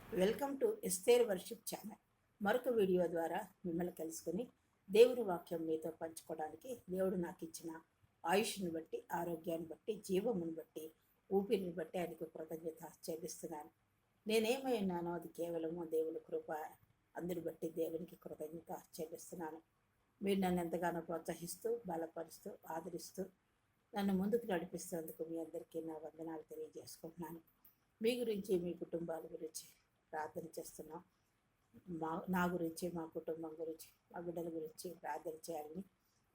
Welcome to Esther worship channel. మరొక video ద్వారా మిమ్మల్ని కలుసుకొని దేవుని వాక్యం మీతో పంచుకోవడానికి దేవుడు నాకు ఇచ్చిన ఆయుష్ని బట్టి, ఆరోగ్యాన్ని బట్టి, జీవమును బట్టి, ఊపిరిని బట్టి ఆయనకు కృతజ్ఞత చెల్లిస్తున్నాను. నేనేమై ఉన్నానో అది కేవలము దేవుని కృప. అందుని బట్టి దేవునికి కృతజ్ఞత చెల్లిస్తున్నాను. మీరు నన్ను ఎంతగానో ప్రోత్సహిస్తూ, బలపరుస్తూ, ఆదరిస్తూ నన్ను ముందుకు నడిపిస్తేందుకు మీ అందరికీ నా వందనాలు తెలియజేసుకుంటున్నాను. మీ గురించి, మీ కుటుంబాల గురించి ప్రార్థన చేస్తున్నాం. నా గురించి, మా కుటుంబం గురించి, మా బిడ్డల గురించి ప్రార్థన చేయాలని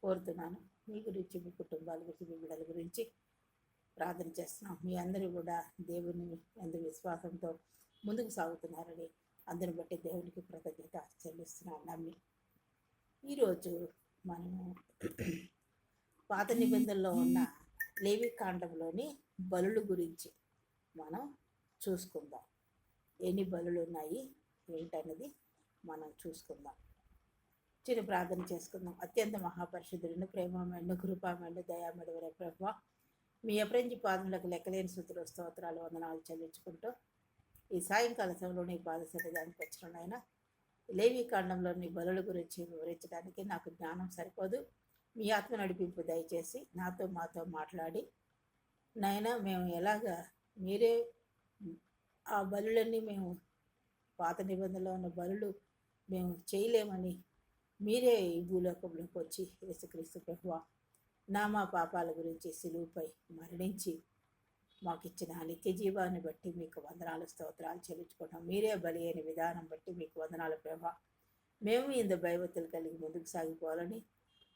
కోరుతున్నాను. మీ గురించి, మీ కుటుంబాల గురించి, మీ బిడ్డల గురించి ప్రార్థన చేస్తున్నాం. మీ అందరూ కూడా దేవుని అందు విశ్వాసంతో ముందుకు సాగుతున్నారని అందరిని బట్టి దేవునికి కృతజ్ఞత చెల్లిస్తున్నాను నమ్మి. ఈరోజు మనము పాత నిబంధనలో ఉన్న లేవి కాండంలోని బలుల గురించి మనం చూసుకుందాం. ఎన్ని బలులు ఉన్నాయి ఏంటన్నది మనం చూసుకుందాం. చిన్న ప్రార్థన చేసుకుందాం. అత్యంత మహాపరిశుద్ధులను, ప్రేమమైన, కృపామైన, దయామడవర ప్రభు, మీ అప్రంజి పాదములకు లెక్కలేని స్తుతులు, స్తోత్రాలు, వందనాలు చెల్లించుకుంటూ ఈ సాయంకాల సమయంలో నీ పాద సన్నిధానికి వచ్చిన నాయన, లేవి కాండంలోని బలుల గురించి వివరించడానికి నాకు జ్ఞానం సరిపోదు. మీ ఆత్మ నడిపింపు దయచేసి నాతో మాతో మాట్లాడి నాయన, మేము ఎలాగా మీరే ఆ బలులన్నీ మేము పాత నిబంధనలో ఉన్న బలులు మేము చేయలేమని మీరే ఈ భూలోకంలోకి వచ్చి యేసుక్రీస్తు ప్రభువా మా పాపాల గురించి సిలువుపై మరణించి మాకు ఇచ్చిన నిత్య జీవాన్ని బట్టి మీకు వందనాలు, స్తోత్రాలు చెల్లించుకుంటాం. మీరే బలి అయిన విధానం బట్టి మీకు వందనాలు ప్రభా. మేము ఇంత భయభక్తులు కలిగి ముందుకు సాగిపోవాలని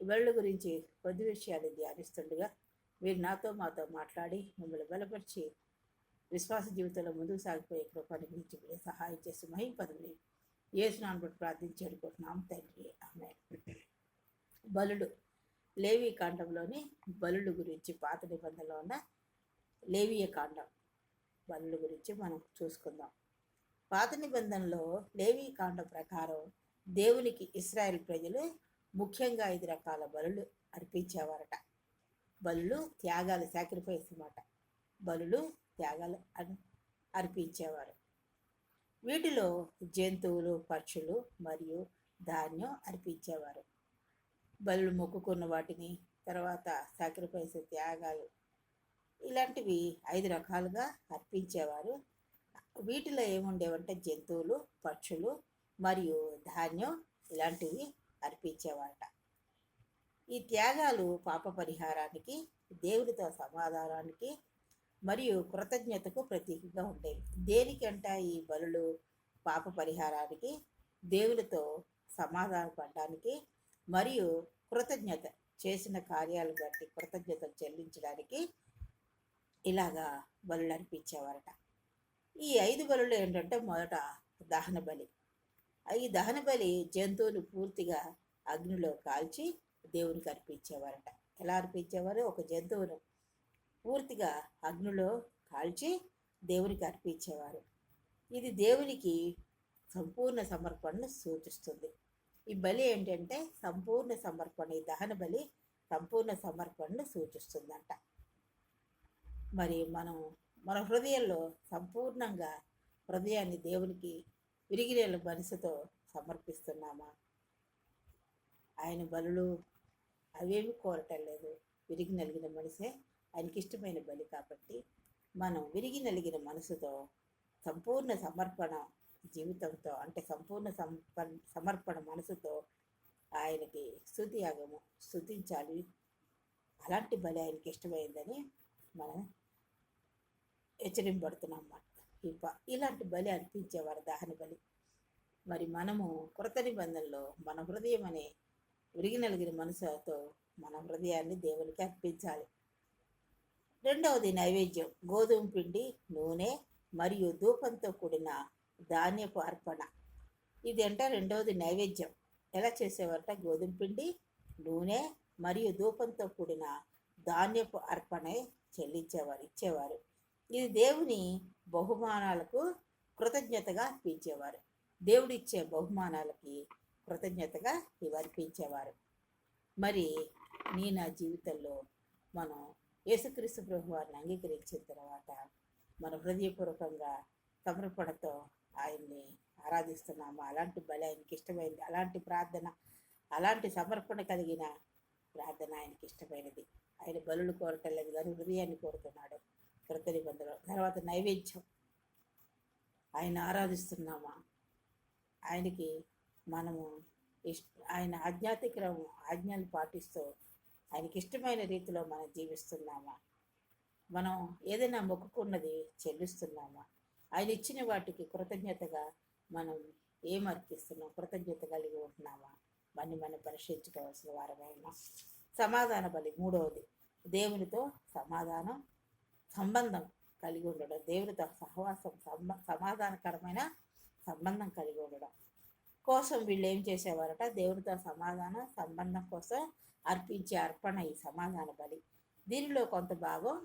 బలుల గురించి కొద్ది విషయాలు ధ్యానిస్తుండగా మీరు నాతో మాతో మాట్లాడి మిమ్మల్ని బలపరిచి విశ్వాస జీవితంలో ముందుకు సాగిపోయే కృపాన్ని గురించి మీరు సహాయం చేసి మహింపదవి యేసునామమున బట్టి ప్రార్థించి అనుకుంటున్నాం తండ్రి, ఆమేన్. బలుడు, లేవి కాండంలోని బలుడు గురించి, పాత నిబంధనలో ఉన్న లేవియ కాండం బలుల గురించి మనం చూసుకుందాం. పాత నిబంధనలో లేవి కాండం ప్రకారం దేవునికి ఇశ్రాయేల్ ప్రజలు ముఖ్యంగా 5 రకాల బలులు అర్పించేవారట. బలులు త్యాగాలు, సాక్రిఫైస్ అన్నమాట. బలులు త్యాగాలు అర్పించేవారు. వీటిలో జంతువులు, పక్షులు మరియు ధాన్యం అర్పించేవారు. బలులు మొక్కుకున్న వాటిని, తర్వాత సాక్రిఫైస్, త్యాగాలు, ఇలాంటివి 5 రకాలుగా అర్పించేవారు. వీటిలో ఏముండేవంటే జంతువులు, పక్షులు మరియు ధాన్యం ఇలాంటివి అర్పించేవారట. ఈ త్యాగాలు పాప పరిహారానికి, దేవుడితో సమాధానానికి మరియు కృతజ్ఞతకు ప్రతీకగా ఉండేవి. దేనికంట ఈ బలులు? పాప పరిహారానికి, దేవుడితో సమాధానపడడానికి మరియు కృతజ్ఞత, చేసిన కార్యాలు బట్టి కృతజ్ఞత చెల్లించడానికి ఇలాగా బలులు అర్పించేవారట. ఈ 5 బలులు ఏంటంటే, మొదట దహన బలి. ఈ దహన బలి జంతువులు పూర్తిగా అగ్నిలో కాల్చి దేవునికి అర్పించేవారట. ఎలా అర్పించేవారు? ఒక జంతువును పూర్తిగా అగ్నిలో కాల్చి దేవునికి అర్పించేవారు. ఇది దేవునికి సంపూర్ణ సమర్పణను సూచిస్తుంది. ఈ బలి ఏంటంటే సంపూర్ణ సమర్పణ. ఈ దహన బలి సంపూర్ణ సమర్పణను సూచిస్తుందంట. మరి మన హృదయంలో సంపూర్ణంగా హృదయాన్ని దేవునికి విరిగిరేళ్ళ మనసుతో సమర్పిస్తున్నామా? ఆయన బలులు అవేమి కోరటం లేదు. విరిగి నలిగిన మనసే ఆయనకి ఇష్టమైన బలి కాబట్టి మనం విరిగి నలిగిన మనసుతో, సంపూర్ణ సమర్పణ జీవితంతో, అంటే సంపూర్ణ సమర్పణ మనసుతో ఆయనకి స్తుతించాలి. అలాంటి బలి ఆయనకి ఇష్టమైందని మనం హెచ్చరింపబడుతున్నాం అన్నమాట. ఇలాంటి బలి అర్పించేవారు, దహన బలి. మరి మనము కృత నిబంధనలో మన హృదయం అనే విరిగి నలిగిన మనసుతో మన హృదయాన్ని దేవునికి అర్పించాలి. రెండవది నైవేద్యం. గోధుమ పిండి, నూనె మరియు ధూపంతో కూడిన ధాన్యపు అర్పణ. ఇది అంటే రెండవది నైవేద్యం. ఎలా చేసేవారట? గోధుమ పిండి, నూనె మరియు ధూపంతో కూడిన ధాన్యపు అర్పణ ఇచ్చేవారు. ఇది దేవుని బహుమానాలకు కృతజ్ఞతగా అర్పించేవారు. దేవుడిచ్చే బహుమానాలకి కృతజ్ఞతగా ఇవి అర్పించేవారు. మరి నా జీవితంలో మనం యేసుక్రీస్తు ప్రభువారిని అంగీకరించిన తర్వాత మన హృదయపూర్వకంగా సమర్పణతో ఆయన్ని ఆరాధిస్తున్నాము. అలాంటి బలి ఆయనకి ఇష్టమైనది, అలాంటి ప్రార్థన, అలాంటి సమర్పణ కలిగిన ప్రార్థన ఆయనకి ఇష్టమైనది. ఆయన బలులు కోరటలేదు కానీ హృదయాన్ని కోరుతున్నాడు కృత నిబంధనలో. తర్వాత నైవేద్యం, ఆయన ఆరాధిస్తున్నామా, ఆయనకి మనము ఆయన ఆజ్ఞలు పాటిస్తూ ఆయనకి ఇష్టమైన రీతిలో మనం జీవిస్తున్నామా, మనం ఏదైనా మొక్కుకున్నది చెల్లిస్తున్నామా, ఆయన ఇచ్చిన వాటికి కృతజ్ఞతగా మనం ఏమర్పిస్తున్నాం, కృతజ్ఞత కలిగి ఉంటున్నామా, మనం పరిశీలించుకోవాల్సిన వారమైనా. సమాధాన బలి మూడవది, దేవునితో సంబంధం కలిగి ఉండడం, దేవునితో సహవాసం, సమాధానకరమైన సంబంధం కలిగి ఉండడం కోసం వీళ్ళు ఏం చేసేవారట, దేవునితో సంబంధం కోసం అర్పించే అర్పణ ఈ సమాధాన బలి. దీనిలో కొంత భాగం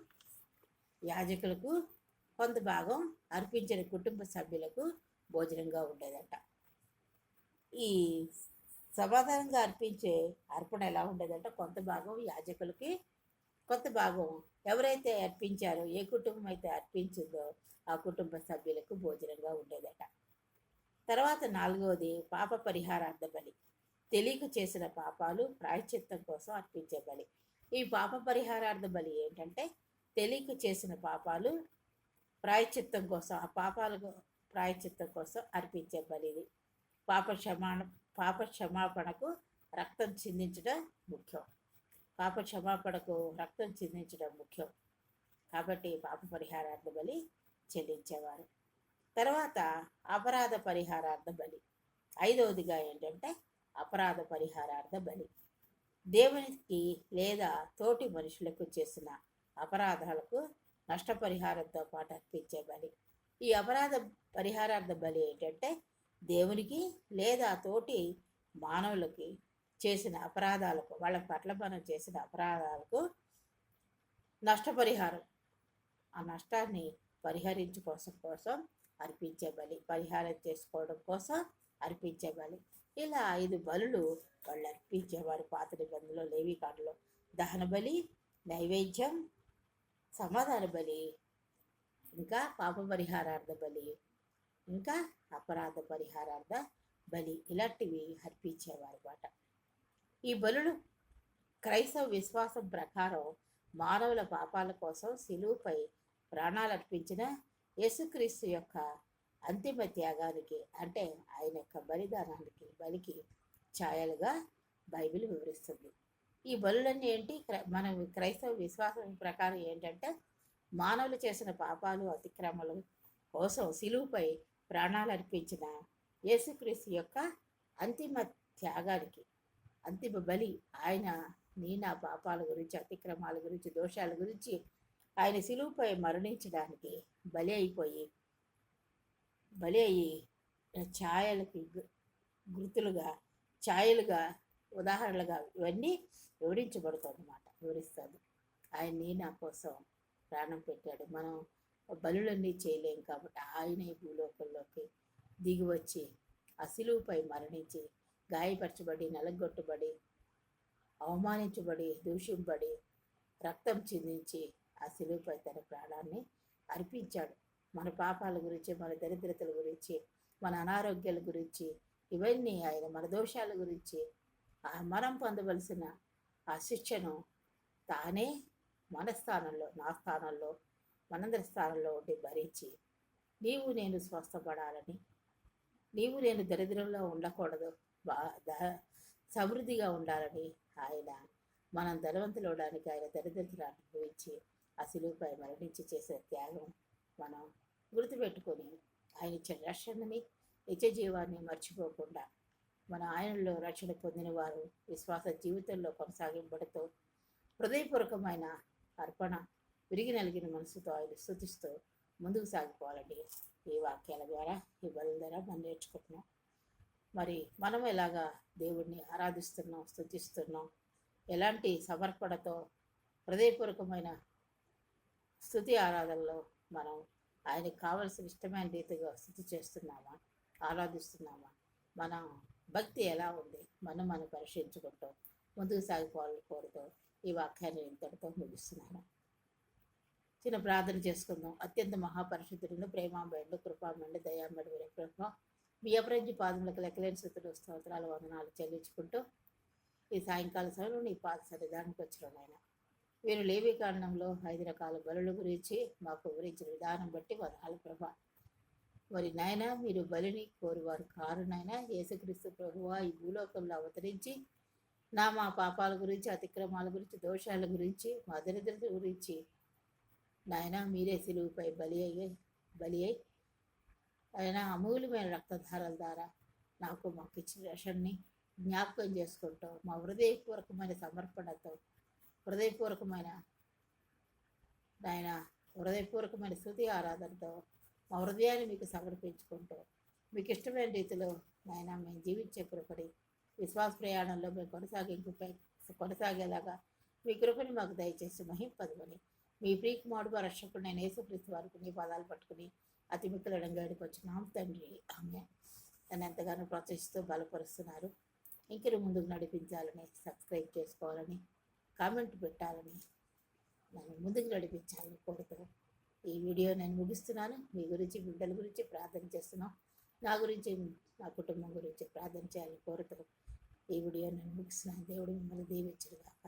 యాజకులకు, కొంత భాగం అర్పించిన కుటుంబ సభ్యులకు భోజనంగా ఉండేదట. ఈ సమాధానంగా అర్పించే అర్పణ ఎలా ఉండేదంటే, కొంత భాగం యాజకులకి, కొంత భాగం ఎవరైతే అర్పించారో, ఏ కుటుంబం అయితే అర్పించిందో ఆ కుటుంబ సభ్యులకు భోజనంగా ఉండేదట. తర్వాత నాలుగవది పాప పరిహారార్థ బలి, తెలియక చేసిన పాపాలు ప్రాయశ్చిత్తం కోసం అర్పించే బలి. ఈ పాప పరిహారార్థ బలి ఏంటంటే, తెలియక చేసిన పాపాలు ప్రాయశ్చిత్తం కోసం, ఆ పాపాలకు ప్రాయశ్చిత్తం కోసం అర్పించే బలి. ఇది పాప క్షమాపణకు రక్తం చిందించడం ముఖ్యం. పాప క్షమాపణకు రక్తం చిందించడం ముఖ్యం కాబట్టి పాప పరిహారార్థ బలి చెల్లించేవారు. తర్వాత అపరాధ పరిహారార్థ బలి, ఐదవదిగా ఏంటంటే అపరాధ పరిహారార్థ బలి, దేవునికి లేదా తోటి మనుషులకు చేసిన అపరాధాలకు నష్టపరిహారంతో పాటు అర్పించే బలి. ఈ అపరాధ పరిహారార్థ బలి ఏంటంటే, దేవునికి లేదా తోటి మానవులకి చేసిన అపరాధాలకు, వాళ్ళ పట్ల మనం చేసిన అపరాధాలకు నష్టపరిహారం, ఆ నష్టాన్ని కోసం అర్పించే బలి, పరిహారం చేసుకోవడం కోసం అర్పించే బలి. ఇలా 5 బలులు వాళ్ళు అర్పించేవారు పాత నిబంధనలో, లేవీకాండలో. దహన బలి, నైవేద్యం, సమాధాన బలి, ఇంకా పాప పరిహారార్థ బలి, ఇంకా అపరాధ పరిహారార్థ బలి, ఇలాంటివి అర్పించేవారు అన్నమాట. ఈ బలులు క్రైస్తవ విశ్వాసం ప్రకారం మానవుల పాపాల కోసం శిలువుపై ప్రాణాలు అర్పించిన యేసుక్రీస్తు యొక్క అంతిమ త్యాగానికి, అంటే ఆయన యొక్క బలిదానానికి, బలికి ఛాయలుగా బైబిల్ వివరిస్తుంది. ఈ బలులన్నీ ఏంటి, మన క్రైస్తవ విశ్వాసం ప్రకారం ఏంటంటే, మానవులు చేసిన పాపాలు అతిక్రమలు కోసం శిలువుపై ప్రాణాలు అర్పించిన యేసుక్రీస్తు యొక్క అంతిమ త్యాగానికి, అంతిమ బలి. ఆయన నా పాపాల గురించి, అతిక్రమాల గురించి, దోషాల గురించి ఆయన శిలువుపై మరణించడానికి బలి అయ్యి ఛాయలకి గుర్తులుగా, ఛాయలుగా, ఉదాహరణలుగా ఇవన్నీ వివరిస్తుంది. ఆయన నా కోసం ప్రాణం పెట్టాడు. మనం బలులన్నీ చేయలేం కాబట్టి ఆయన ఈ భూలోకంలోకి దిగి వచ్చి ఆ శిలువుపై మరణించి, గాయపరచబడి, నలగొట్టబడి, అవమానించబడి, దూషింపబడి, రక్తం చిందించి ఆ శిలువుపై తన ప్రాణాన్ని అర్పించాడు. మన పాపాల గురించి, మన దరిద్రతల గురించి, మన అనారోగ్యాల గురించి, ఇవన్నీ ఆయన, మన దోషాల గురించి, మనం పొందవలసిన ఆ శిక్షను తానే మన స్థానంలో, నా స్థానంలో, మనందరి స్థానంలో ఉండి భరించి, నీవు నేను స్వస్థపడాలని, నీవు నేను దరిద్రంలో ఉండకూడదు, సమృద్ధిగా ఉండాలని ఆయన, మనం ధనవంతులు అవడానికి ఆయన దరిద్రతను అనుభవించి ఆ శిలువుపై మరణించి చేసే త్యాగం మనం గుర్తుపెట్టుకొని, ఆయన ఇచ్చిన రక్షణని, నిత్య జీవాన్ని మర్చిపోకుండా, మన ఆయనలో రక్షణ పొందిన వారు విశ్వాస జీవితంలో కొనసాగింపడంతో హృదయపూర్వకమైన అర్పణ, విరిగి నలిగిన మనసుతో ఆయన స్తుతిస్తూ ముందుకు సాగిపోవాలండి. ఈ వాక్యాల ద్వారా, ఈ బలుల ద్వారా మనం నేర్చుకుంటున్నాం. మరి మనం ఎలాగా దేవుడిని ఆరాధిస్తున్నాం, స్తుతిస్తున్నాం, ఎలాంటి సమర్పణతో హృదయపూర్వకమైన స్తుతి ఆరాధనలో మనం ఆయనకు కావలసిన ఇష్టమైన రీతిగా స్తుతి చేస్తున్నామా, ఆరాధిస్తున్నామా, మన భక్తి ఎలా ఉంది, మనం పరిశీలించుకుంటూ ముందుకు సాగిపోవాలని కోరుతూ ఈ వాక్యాన్ని ఇంతటితో ముగిస్తున్నాను. చిన్న ప్రార్థన చేసుకుందాం. అత్యంత మహాపరిశుద్ధులను ప్రేమామయుడు కృపామయుడు దయామయుడు ప్రభ మీ అపరంజి పాదములకు లెక్కలేని స్థుతులు స్తోత్రాలు వందనాలు చెల్లించుకుంటూ ఈ సాయంకాల సమయంలో నీ పాద సన్నిధానికి వచ్చిన నాయన వీరు లేవి కాండంలో 5 రకాల బలుల గురించి మాకు వివరించిన విధానం బట్టి వందనాలు ప్రభా. మరి నాయన మీరు బలిని కోరువారు కారు నాయన. యేసుక్రీస్తు ప్రభువా ఈ భూలోకంలో అవతరించి మా పాపాల గురించి, అతిక్రమాల గురించి, దోషాల గురించి, మా దరిద్రత గురించి నాయన మీరే సిలువుపై బలి అయి ఆయన అమూల్యమైన రక్తధారాల ద్వారా మాకు ఇచ్చిన రక్షణని జ్ఞాపకం చేసుకుంటూ మా హృదయపూర్వకమైన సమర్పణతో హృదయపూర్వకమైన స్తుతి ఆరాధనతో మా హృదయాన్ని మీకు సమర్పించుకుంటూ మీకు ఇష్టమైన రీతిలో నాయన మేము జీవించే కృపని విశ్వాస ప్రయాణంలో మేము కొనసాగేలాగా మీ కృపని మాకు దయచేసి మహింపదమని మీ ప్రియకుమారుడు రక్షకుడు నేను యేసుక్రీస్తు వారికి నీ పాదాలు పట్టుకుని అతి మిక్కుల గడికి వచ్చినాం తండ్రి. ఆమె నన్ను ఎంతగానో ప్రోత్సహిస్తూ బలపరుస్తున్నారు. ఇంకెరు ముందుకు నడిపించాలని, సబ్స్క్రైబ్ చేసుకోవాలని, కామెంట్ పెట్టాలని, నన్ను ముందుకు నడిపించాలని కోరుతూ ఈ వీడియో నేను ముగిస్తున్నాను. మీ గురించి, బిడ్డల గురించి ప్రార్థన చేస్తున్నాం. నా గురించి, నా కుటుంబం గురించి ప్రార్థన చేయాలని కోరుతూ ఈ వీడియో నేను ముగిస్తున్నాను. దేవుడు మిమ్మల్ని దీవించుగాక.